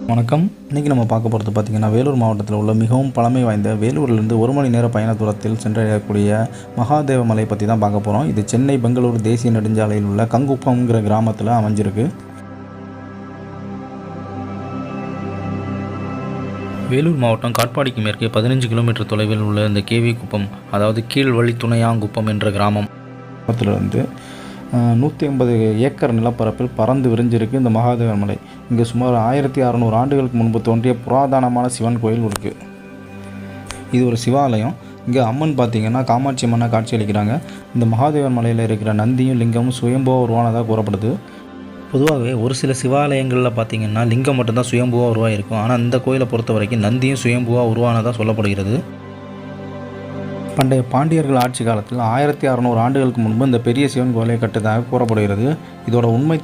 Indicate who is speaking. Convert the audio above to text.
Speaker 1: வணக்கம். இன்றைக்கி நம்ம பார்க்க போகிறது பார்த்திங்கன்னா, வேலூர் மாவட்டத்தில் உள்ள மிகவும் பழமை வாய்ந்த வேலூரிலிருந்து 1 மணி நேர பயண தூரத்தில் சென்றடையக்கூடிய மகாதேவ மலை பற்றி தான் பார்க்க போகிறோம். இது சென்னை பெங்களூர் தேசிய நெடுஞ்சாலையில் உள்ள கங்குப்பம்ங்கிற கிராமத்தில் அமைஞ்சிருக்கு. வேலூர் மாவட்டம் காட்பாடிக்கு மேற்கே 15 கிலோமீட்டர் தொலைவில் உள்ள இந்த கேவி குப்பம், அதாவது கீழ்வழித்துணையாங்குப்பம் என்ற கிராமத்திலிருந்து 150 ஏக்கர் நிலப்பரப்பில் பறந்து விரிஞ்சிருக்கு இந்த மகாதேவர் மலை. இங்கே சுமார் 1600 ஆண்டுகளுக்கு முன்பு தோன்றிய புராதனமான சிவன் கோயில் இருக்குது. இது ஒரு சிவாலயம். இங்கே அம்மன் பார்த்திங்கன்னா காமாட்சி அம்மனை காட்சி அளிக்கிறாங்க. இந்த மகாதேவர் மலையில் இருக்கிற நந்தியும் லிங்கமும் சுயம்புவாக உருவானதாக கூறப்படுது. பொதுவாகவே ஒரு சில சிவாலயங்களில் பார்த்திங்கன்னா லிங்கம் மட்டும்தான் சுயம்புவாக உருவாகிருக்கும். ஆனால் இந்த கோயிலை பொறுத்த வரைக்கும் நந்தியும் சுயம்புவாக உருவானதாக சொல்லப்படுகிறது. பண்டைய பாண்டியர்கள் ஆட்சி காலத்தில் 1600 ஆண்டுகளுக்கு முன்பு இந்த பெரிய சிவன் கோயிலை கட்டதாக கூறப்படுகிறது. இதோட உண்மை